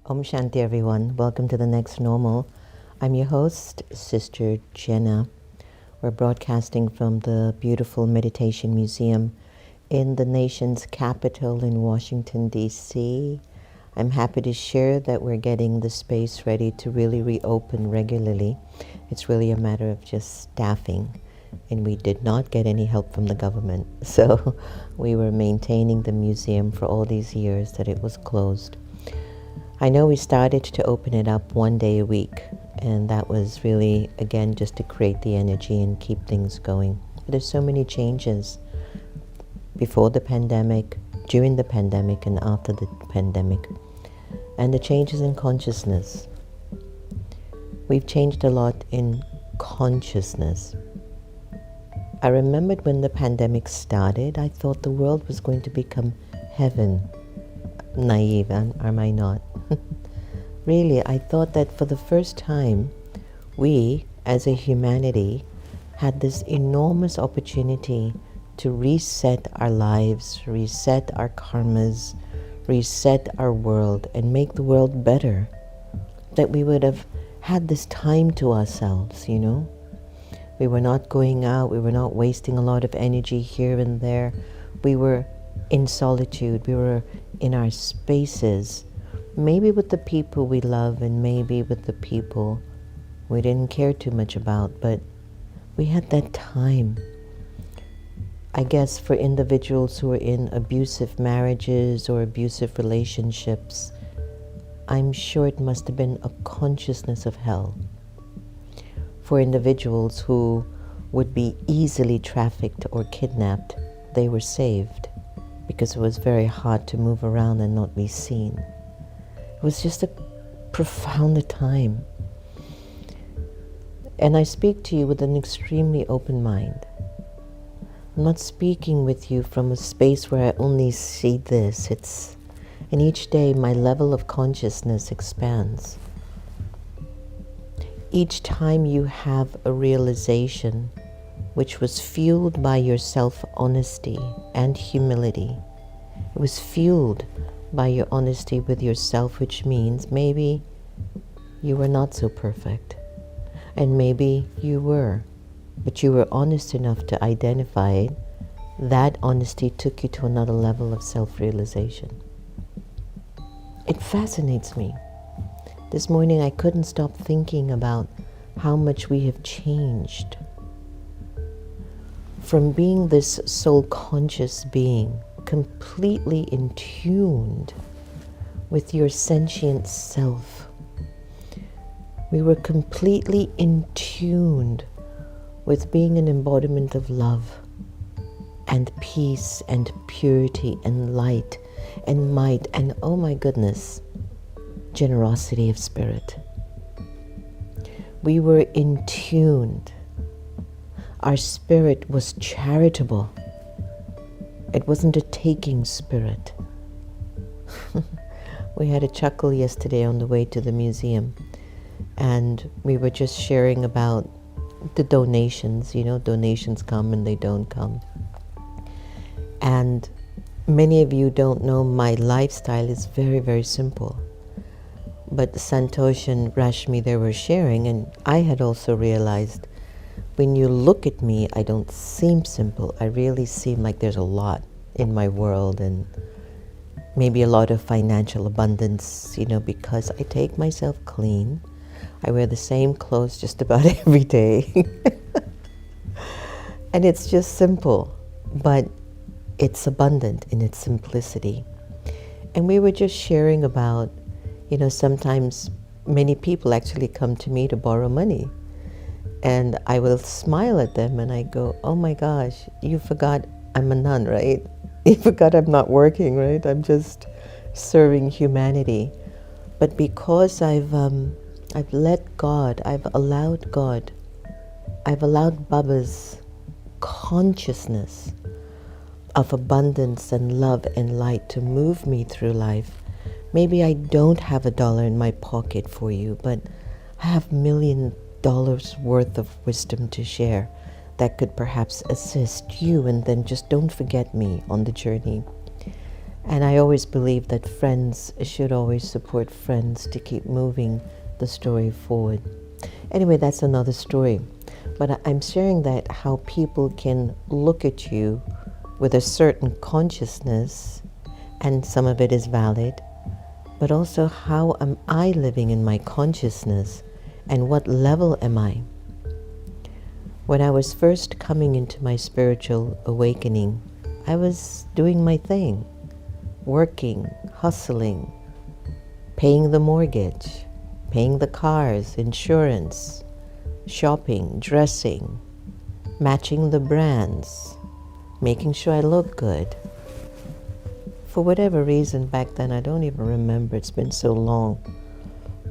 Om Shanti, everyone. Welcome to the next normal. I'm your host, Sister Jenna. We're broadcasting from the beautiful Meditation Museum in the nation's capital in Washington, D.C. I'm happy to share that we're getting the space ready to really reopen regularly. It's really a matter of just staffing, and we did not get any help from the government. So we were maintaining the museum for all these years that it was closed. I know we started to open it up one day a week, and that was really, again, just to create the energy and keep things going. But there's so many changes before the pandemic, during the pandemic, and after the pandemic. And the changes in consciousness. We've changed a lot in consciousness. I remembered when the pandemic started, I thought the world was going to become heaven. Naive, am I not? Really, I thought that for the first time, we, as a humanity, had this enormous opportunity to reset our lives, reset our karmas, reset our world, and make the world better. That we would have had this time to ourselves, you know? We were not going out, we were not wasting a lot of energy here and there. We were in solitude, we were in our spaces, maybe with the people we love and maybe with the people we didn't care too much about, but we had that time. I guess for individuals who are in abusive marriages or abusive relationships, I'm sure it must have been a consciousness of hell. For individuals who would be easily trafficked or kidnapped, they were saved because it was very hard to move around and not be seen. It was just a profound time. And I speak to you with an extremely open mind. I'm not speaking with you from a space where I only see this. And each day my level of consciousness expands. Each time you have a realization which was fueled by your self-honesty and humility. It was fueled by your honesty with yourself, which means maybe you were not so perfect. And maybe you were, but you were honest enough to identify it. That honesty took you to another level of self-realization. It fascinates me. This morning I couldn't stop thinking about how much we have changed. From being this soul-conscious being, completely in tune with your sentient self. We were completely in tune with being an embodiment of love and peace and purity and light and might and, oh my goodness, generosity of spirit. We were in tune. Our spirit was charitable. It wasn't a taking spirit. We had a chuckle yesterday on the way to the museum, and we were just sharing about the donations. You know, donations come and they don't come. And many of you don't know my lifestyle is very, very simple. But Santosh and Rashmi, they were sharing, and I had also realized when you look at me, I don't seem simple. I really seem like there's a lot in my world and maybe a lot of financial abundance, you know, because I take myself clean. I wear the same clothes just about every day. And it's just simple, but it's abundant in its simplicity. And we were just sharing about, you know, sometimes many people actually come to me to borrow money. And I will smile at them and I go, oh my gosh, you forgot I'm a nun, right? You forgot I'm not working, right? I'm just serving humanity. But because I've let God, I've allowed Baba's consciousness of abundance and love and light to move me through life. Maybe I don't have $1 in my pocket for you, but I have $1,000,000 worth of wisdom to share that could perhaps assist you, and then just don't forget me on the journey. And I always believe that friends should always support friends to keep moving the story forward. Anyway, that's another story. But I'm sharing that how people can look at you with a certain consciousness, and some of it is valid, but also how am I living in my consciousness and what level am I? When I was first coming into my spiritual awakening, I was doing my thing, working, hustling, paying the mortgage, paying the cars, insurance, shopping, dressing, matching the brands, making sure I look good. For whatever reason back then, I don't even remember, it's been so long.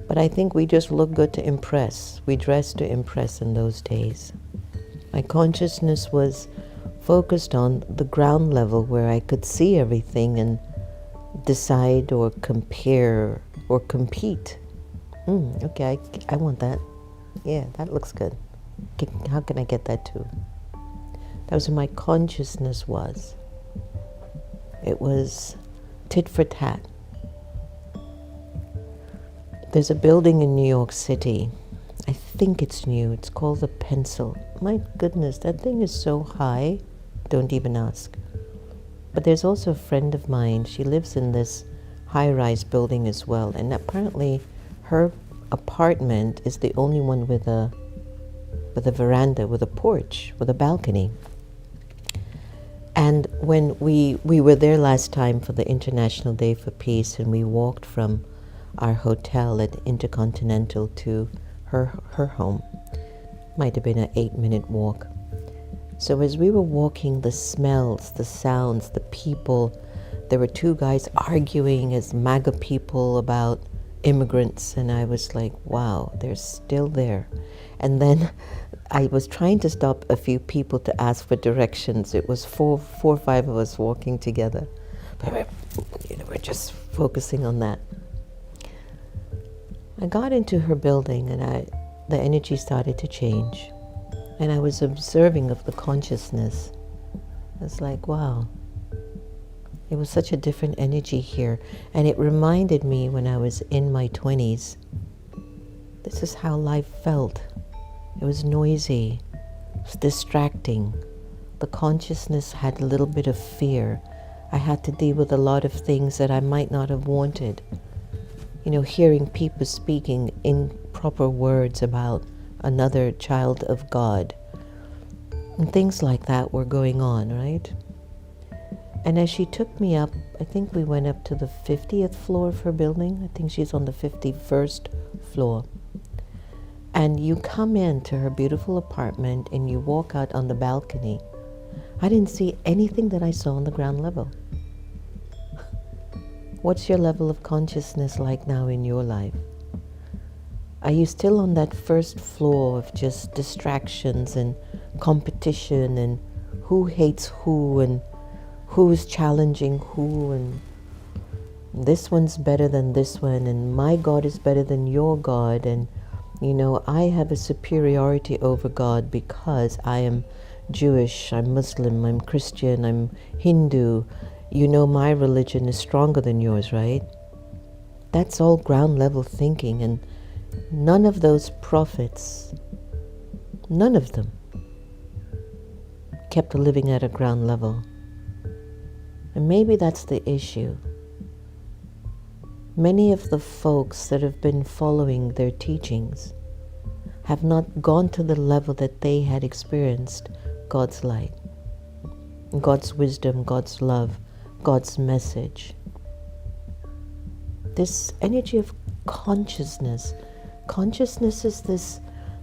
But I think we just look good to impress. We dressed to impress in those days. My consciousness was focused on the ground level where I could see everything and decide or compare or compete. Okay, I want that. Yeah, that looks good. How can I get that too? That was where my consciousness was. It was tit for tat. There's a building in New York City. I think it's new. It's called the Pencil. My goodness, that thing is so high. Don't even ask. But there's also a friend of mine. She lives in this high-rise building as well. And apparently her apartment is the only one with a veranda, with a porch, with a balcony. And when we were there last time for the International Day for Peace, and we walked from our hotel at Intercontinental to her home. Might have been an 8-minute walk. So as we were walking, the smells, the sounds, the people, there were two guys arguing as MAGA people about immigrants, and I was like, wow, they're still there. And then I was trying to stop a few people to ask for directions. It was four or five of us walking together. But we're just focusing on that. I got into her building, and the energy started to change. And I was observing of the consciousness. I was like, wow. It was such a different energy here. And it reminded me when I was in my 20s, this is how life felt. It was noisy, it was distracting. The consciousness had a little bit of fear. I had to deal with a lot of things that I might not have wanted. Hearing people speaking improper words about another child of God. And things like that were going on, right? And as she took me up, I think we went up to the 50th floor of her building. I think she's on the 51st floor. And you come into her beautiful apartment and you walk out on the balcony. I didn't see anything that I saw on the ground level. What's your level of consciousness like now in your life? Are you still on that first floor of just distractions and competition and who hates who and who's challenging who and this one's better than this one and my God is better than your God and I have a superiority over God because I am Jewish, I'm Muslim, I'm Christian, I'm Hindu. My religion is stronger than yours, right? That's all ground level thinking, and none of those prophets, none of them kept living at a ground level. And maybe that's the issue. Many of the folks that have been following their teachings have not gone to the level that they had experienced God's light, God's wisdom, God's love, God's message. This energy of consciousness is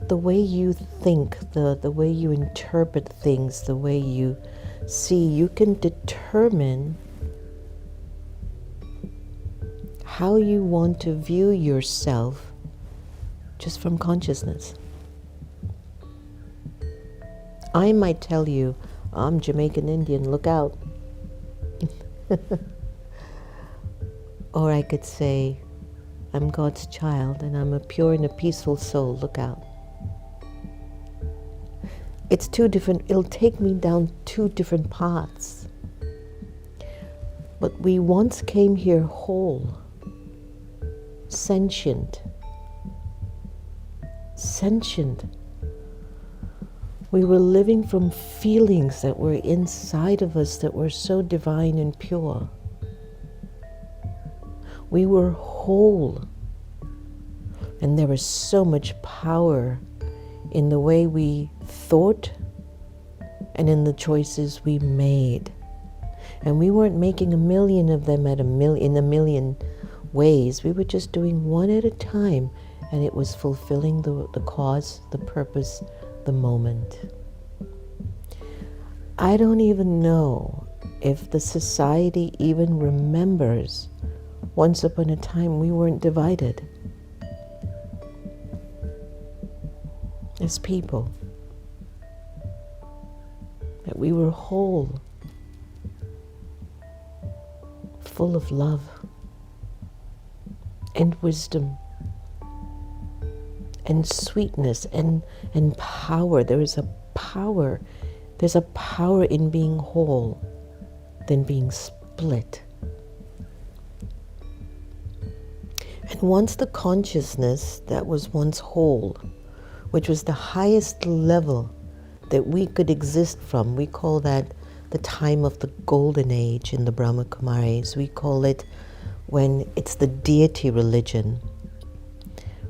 the way you think, the way you interpret things, the way you see. You can determine how you want to view yourself just from consciousness. I might tell you, I'm Jamaican Indian, look out. Or I could say, I'm God's child and I'm a pure and a peaceful soul, look out. It's two different, it'll take me down two different paths. But we once came here whole, sentient. We were living from feelings that were inside of us that were so divine and pure. We were whole. And there was so much power in the way we thought and in the choices we made. And we weren't making a million of them in a million ways. We were just doing one at a time, and it was fulfilling the cause, the purpose, the moment. I don't even know if the society even remembers once upon a time we weren't divided as people, that we were whole, full of love and wisdom and sweetness and power. There's a power in being whole than being split. And once the consciousness that was once whole, which was the highest level that we could exist from, we call that the time of the golden age in the Brahma Kumaris. We call it when it's the deity religion,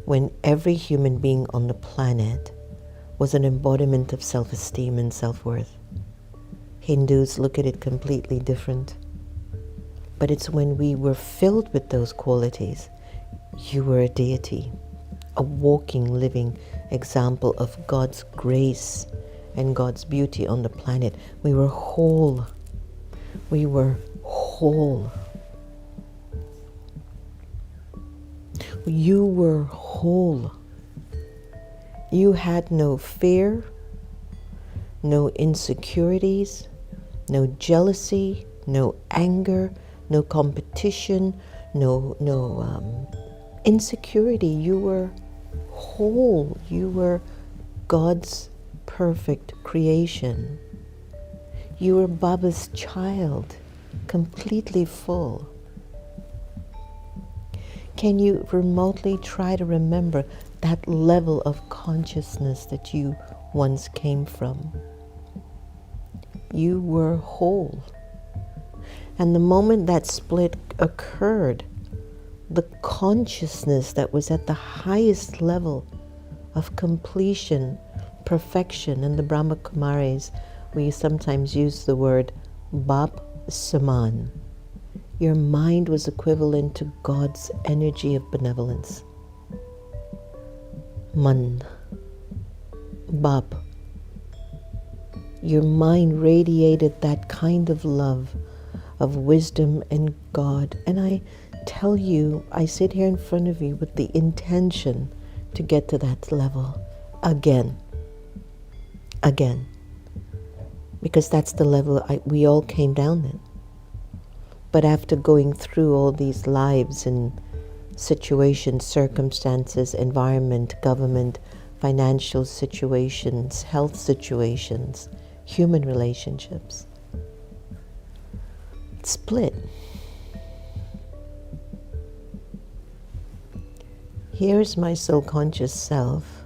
when every human being on the planet was an embodiment of self-esteem and self-worth. Hindus look at it completely different. But it's when we were filled with those qualities, you were a deity, a walking, living example of God's grace and God's beauty on the planet. We were whole. We were whole. You were whole. You had no fear, no insecurities, no jealousy, no anger, no competition, no insecurity. You were whole. You were God's perfect creation. You were Baba's child, completely full. Can you remotely try to remember that level of consciousness that you once came from? You were whole. And the moment that split occurred, the consciousness that was at the highest level of completion, perfection, in the Brahma Kumaris, we sometimes use the word Bap Saman. Your mind was equivalent to God's energy of benevolence. Man, Bap. Your mind radiated that kind of love, of wisdom and God. And I tell you, I sit here in front of you with the intention to get to that level again. Because that's the level we all came down in. But after going through all these lives and situations, circumstances, environment, government, financial situations, health situations, human relationships, it's split. Here's my soul conscious self.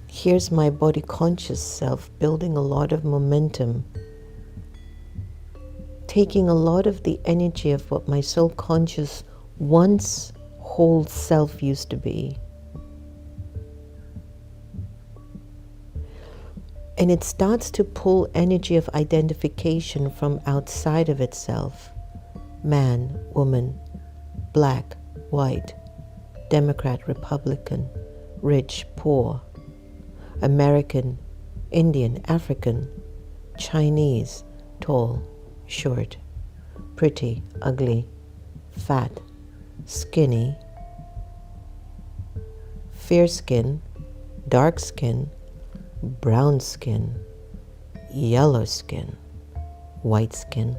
Here's my body conscious self building a lot of momentum, taking a lot of the energy of what my soul conscious once whole self used to be. And it starts to pull energy of identification from outside of itself. Man, woman, black, white, Democrat, Republican, rich, poor, American, Indian, African, Chinese, tall, short, pretty, ugly, fat, skinny, fair skin, dark skin, brown skin, yellow skin, white skin.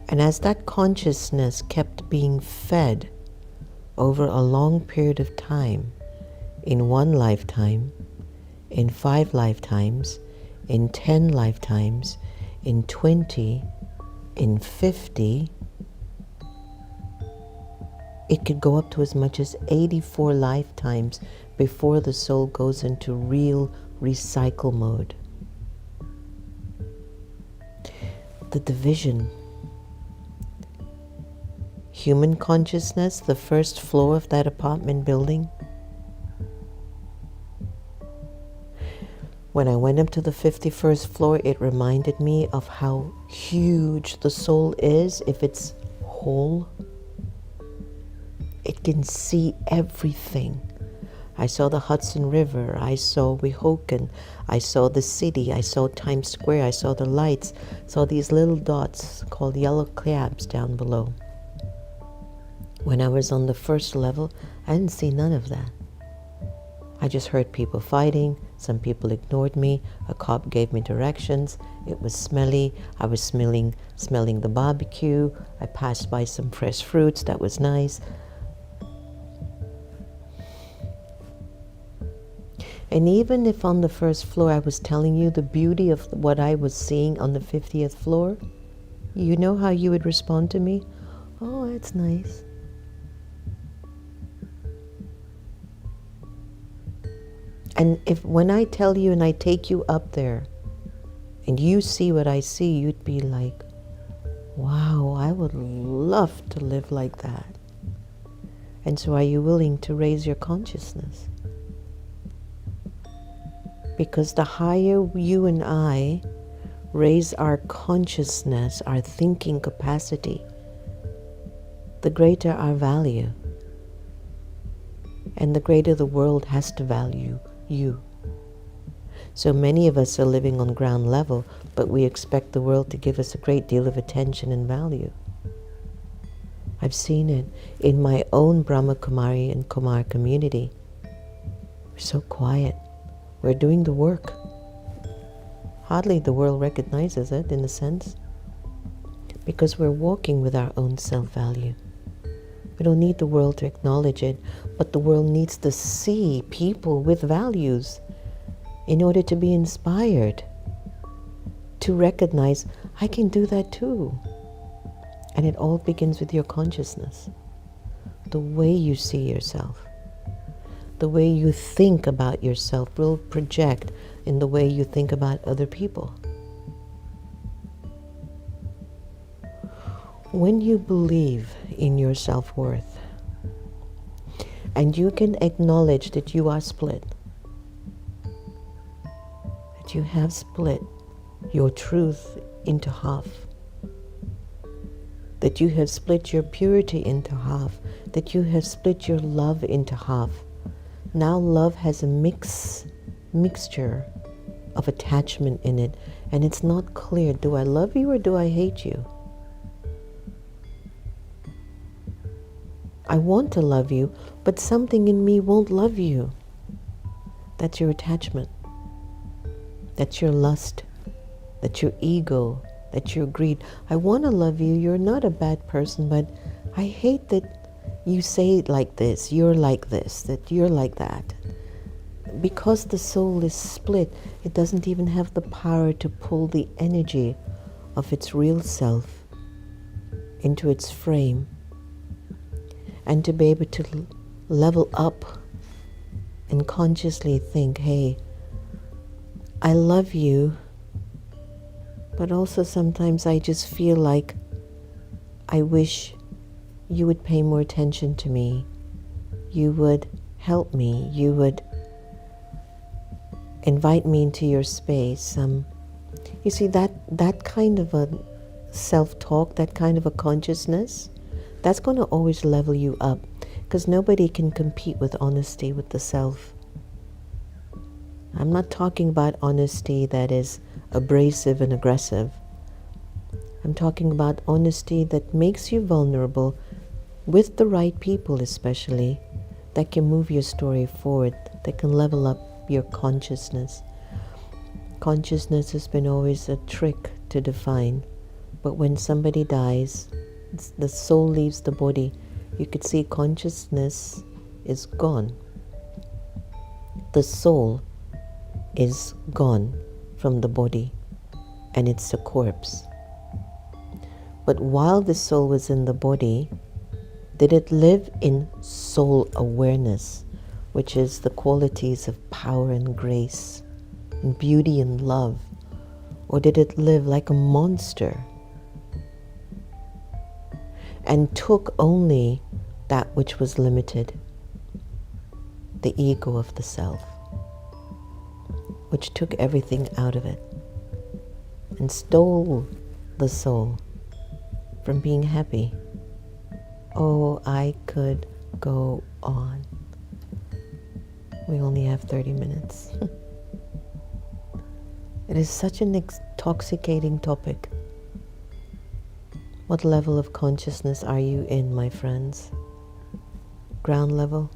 And as that consciousness kept being fed over a long period of time, in one lifetime, in 5 lifetimes, in 10 lifetimes, in 20, in 50, it could go up to as much as 84 lifetimes before the soul goes into real recycle mode. The division. Human consciousness, the first floor of that apartment building. When I went up to the 51st floor, it reminded me of how huge the soul is if it's whole. It can see everything. I saw the Hudson River, I saw Weehawken, I saw the city, I saw Times Square, I saw the lights, saw these little dots called yellow cabs down below. When I was on the first level, I didn't see none of that. I just heard people fighting, some people ignored me, a cop gave me directions, it was smelly, I was smelling the barbecue, I passed by some fresh fruits, that was nice. And even if on the first floor I was telling you the beauty of what I was seeing on the 50th floor, you know how you would respond to me? Oh, that's nice. And when I tell you and I take you up there and you see what I see, you'd be like, wow, I would love to live like that. And so are you willing to raise your consciousness? Because the higher you and I raise our consciousness, our thinking capacity, the greater our value. And the greater the world has to value you. So many of us are living on ground level, but we expect the world to give us a great deal of attention and value. I've seen it in my own Brahma Kumari and Kumar community. We're so quiet. We're doing the work. Hardly the world recognizes it in a sense, because we're walking with our own self-value. We don't need the world to acknowledge it, but the world needs to see people with values in order to be inspired, to recognize, I can do that too. And it all begins with your consciousness, the way you see yourself. The way you think about yourself will project in the way you think about other people. When you believe in your self-worth and you can acknowledge that you are split, that you have split your truth into half, that you have split your purity into half, that you have split your love into half. Now love has a mixture of attachment in it, and it's not clear, do I love you or do I hate you? I want to love you, but something in me won't love you. That's your attachment. That's your lust. That's your ego. That's your greed. I want to love you. You're not a bad person, but I hate that you say it like this, you're like this, that you're like that. Because the soul is split, it doesn't even have the power to pull the energy of its real self into its frame and to be able to level up and consciously think, hey, I love you, but also sometimes I just feel like I wish you would pay more attention to me. You would help me. You would invite me into your space. You see, that kind of a self-talk, that kind of a consciousness, that's going to always level you up, because nobody can compete with honesty with the self. I'm not talking about honesty that is abrasive and aggressive. I'm talking about honesty that makes you vulnerable with the right people, especially, that can move your story forward, that can level up your consciousness. Consciousness has been always a trick to define, but when somebody dies, the soul leaves the body, you could see consciousness is gone. The soul is gone from the body, and it's a corpse. But while the soul was in the body, did it live in soul awareness, which is the qualities of power and grace, and beauty and love? Or did it live like a monster and took only that which was limited, the ego of the self, which took everything out of it and stole the soul from being happy? Oh, I could go on. We only have 30 minutes. It is such an intoxicating topic. What level of consciousness are you in, my friends? Ground level?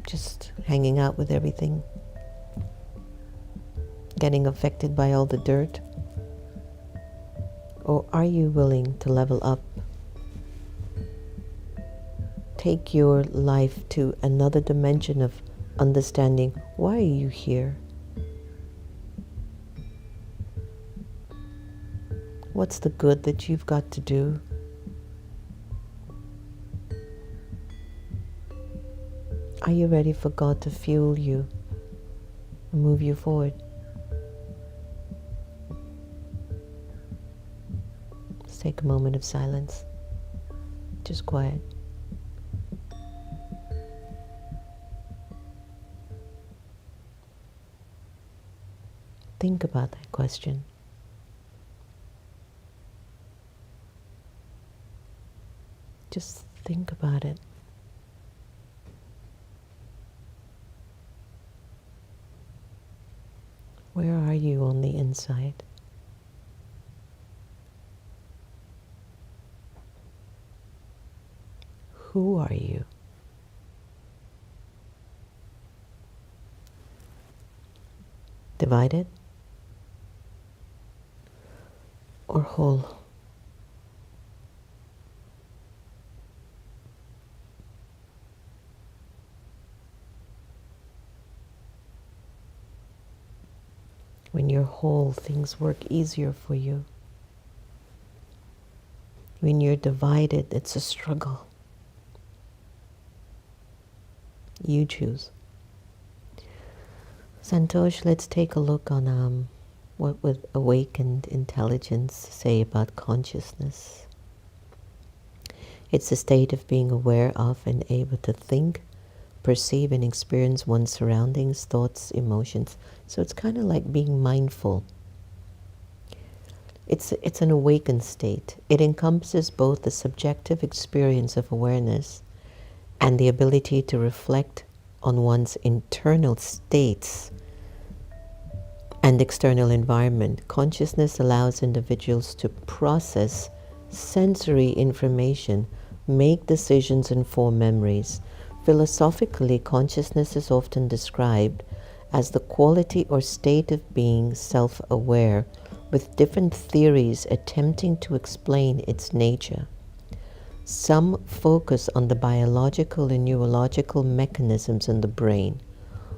Just hanging out with everything? Getting affected by all the dirt? Or are you willing to level up? Take your life to another dimension of understanding. Why are you here? What's the good that you've got to do? Are you ready for God to fuel you and move you forward? Let's take a moment of silence. Just quiet. Think about that question. Just think about it. Where are you on the inside? Who are you? Divided or whole? When you're whole, things work easier for you. When you're divided, it's a struggle. You choose. Santosh, let's take a look on what would awakened intelligence say about consciousness. It's a state of being aware of and able to think, perceive and experience one's surroundings, thoughts, emotions. So it's kind of like being mindful. It's an awakened state. It encompasses both the subjective experience of awareness and the ability to reflect on one's internal states and external environment. Consciousness allows individuals to process sensory information, make decisions and form memories. Philosophically, consciousness is often described as the quality or state of being self-aware, with different theories attempting to explain its nature. Some focus on the biological and neurological mechanisms in the brain,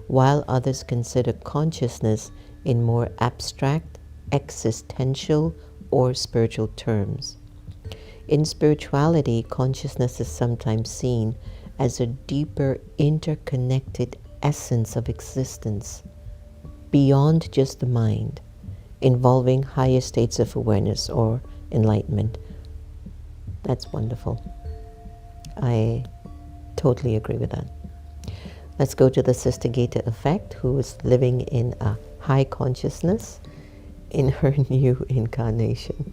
while others consider consciousness in more abstract, existential, or spiritual terms. In spirituality, consciousness is sometimes seen as a deeper, interconnected essence of existence, beyond just the mind, involving higher states of awareness or enlightenment. That's wonderful. I totally agree with that. Let's go to the Sister Gita effect, who is living in a high consciousness in her new incarnation.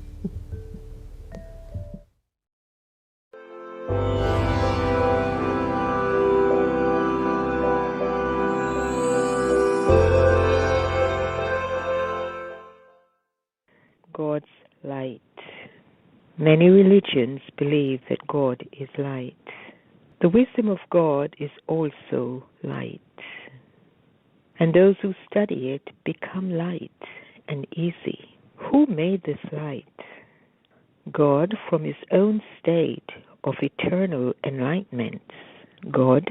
God's light. Many religions believe that God is light. The wisdom of God is also light. And those who study it become light and easy. Who made this light? God, from his own state of eternal enlightenment. God,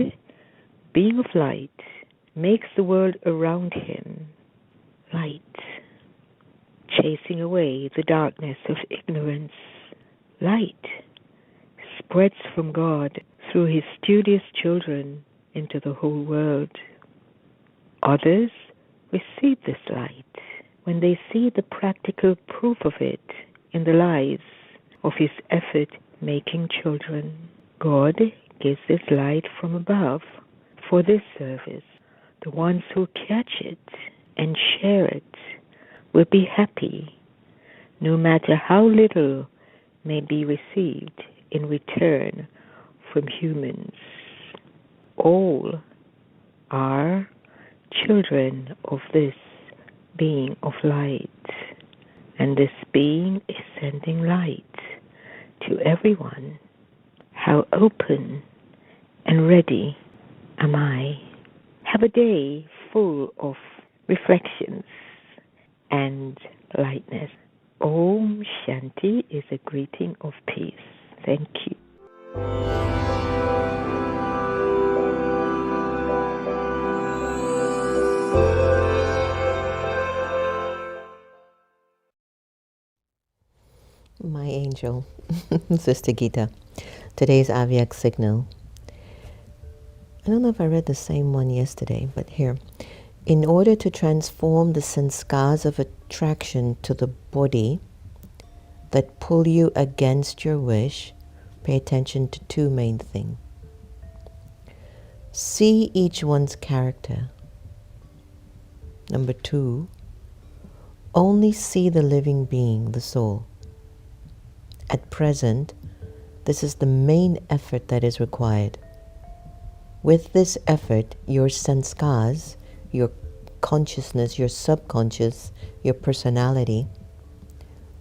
being of light, makes the world around him light, chasing away the darkness of ignorance. Light spreads from God through his studious children into the whole world. Others receive this light when they see the practical proof of it in the lives of his effort-making children. God gives this light from above for this service. The ones who catch it and share it will be happy, no matter how little may be received in return from humans. All are children of this being of light, and this being is sending light to everyone. How open and ready am I? Have a day full of reflections and lightness. Om Shanti is a greeting of peace. Thank you. My angel, Sister Gita. Today's Avak Signal. I don't know if I read the same one yesterday, but here. In order to transform the sanskars of attraction to the body that pull you against your wish, pay attention to two main things. See each one's character. Number two, only see the living being, the soul. At present, this is the main effort that is required. With this effort, your sanskars, your consciousness, your subconscious, your personality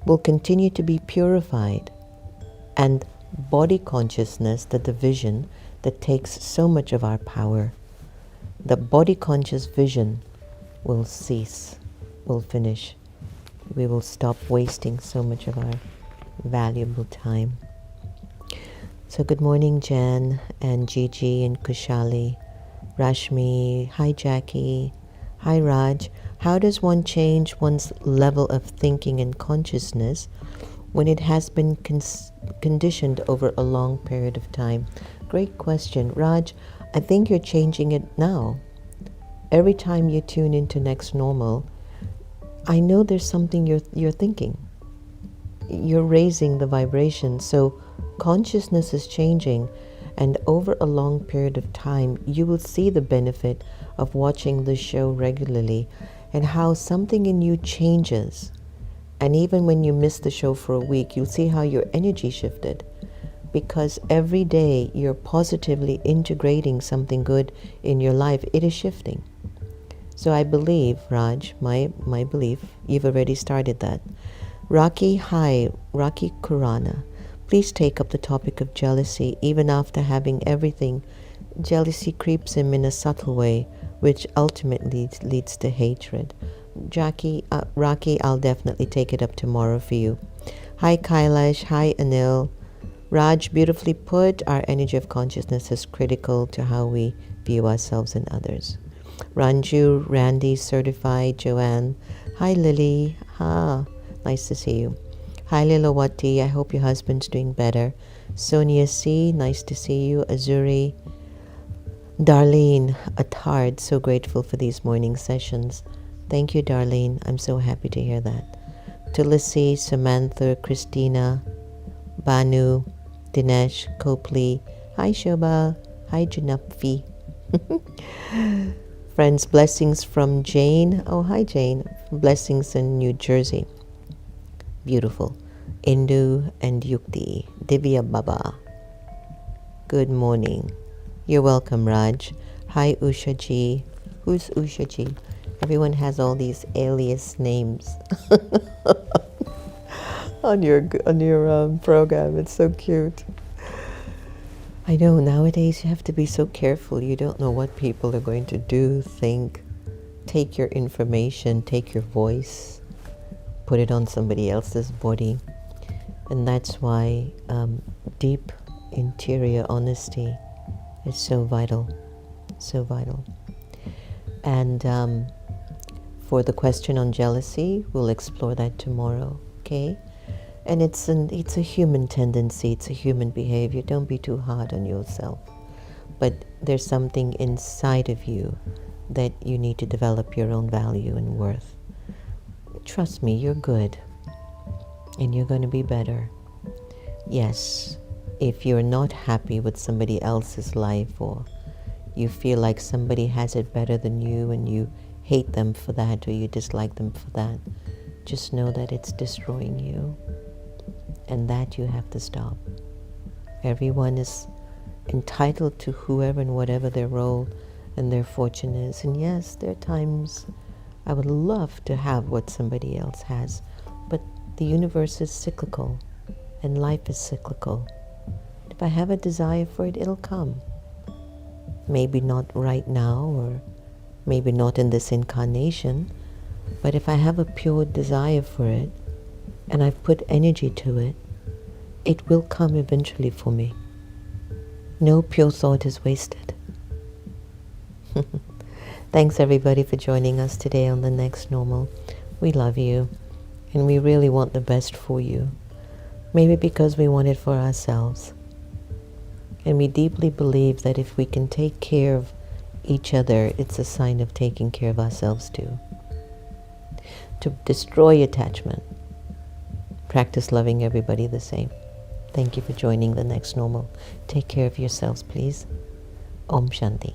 will continue to be purified, and body consciousness, the division that takes so much of our power, the body conscious vision will cease, will finish. We will stop wasting so much of our valuable time. So good morning, Jan and Gigi and Kushali, Rashmi, hi Jackie, hi Raj. How does one change one's level of thinking and consciousness when it has been conditioned over a long period of time? Great question. Raj, I think you're changing it now. Every time you tune into Next Normal, I know there's something you're thinking. You're raising the vibration, so consciousness is changing, and over a long period of time you will see the benefit of watching the show regularly and how something in you changes. And even when you miss the show for a week, you'll see how your energy shifted, because every day you're positively integrating something good in your life. It is shifting. So I believe, Raj, my belief, you've already started that. Rocky, hi, Rocky Kurana. Please take up the topic of jealousy. Even after having everything, jealousy creeps in a subtle way, which ultimately leads to hatred. Rocky, I'll definitely take it up tomorrow for you. Hi, Kailash. Hi, Anil. Raj, beautifully put. Our energy of consciousness is critical to how we view ourselves and others. Ranju, Randy, certified. Joanne. Hi, Lily. Nice to see you. Hi, Lilawati. I hope your husband's doing better. Sonia C. Nice to see you. Azuri. Darlene Attard. So grateful for these morning sessions. Thank you, Darlene. I'm so happy to hear that. Tulasi, Samantha, Christina, Banu, Dinesh, Copley. Hi, Shobha. Hi, Janapfi. Friends, blessings from Jane. Oh, hi, Jane. Blessings in New Jersey. Beautiful. Indu and Yukti. Divya Baba. Good morning. You're welcome, Raj. Hi, Usha Ji. Who's Usha Ji? Everyone has all these alias names on your program. It's so cute. I know nowadays you have to be so careful. You don't know what people are going to do, think, take your information, take your voice, put it on somebody else's body. And that's why deep interior honesty is so vital, so vital. And for the question on jealousy, we'll explore that tomorrow, okay? And it's a human tendency, it's a human behavior. Don't be too hard on yourself. But there's something inside of you that you need to develop your own value and worth. Trust me, you're good. And you're going to be better. Yes, if you're not happy with somebody else's life, or you feel like somebody has it better than you and you hate them for that, or you dislike them for that, just know that it's destroying you. And that you have to stop. Everyone is entitled to whoever and whatever their role and their fortune is. And yes, there are times I would love to have what somebody else has, but the universe is cyclical and life is cyclical. If I have a desire for it, it'll come. Maybe not right now, or maybe not in this incarnation, but if I have a pure desire for it and I've put energy to it, it will come eventually for me. No pure thought is wasted. Thanks everybody for joining us today on The Next Normal. We love you and we really want the best for you. Maybe because we want it for ourselves. And we deeply believe that if we can take care of each other, it's a sign of taking care of ourselves too. To destroy attachment, practice loving everybody the same. Thank you for joining The Next Normal. Take care of yourselves, please. Om Shanti.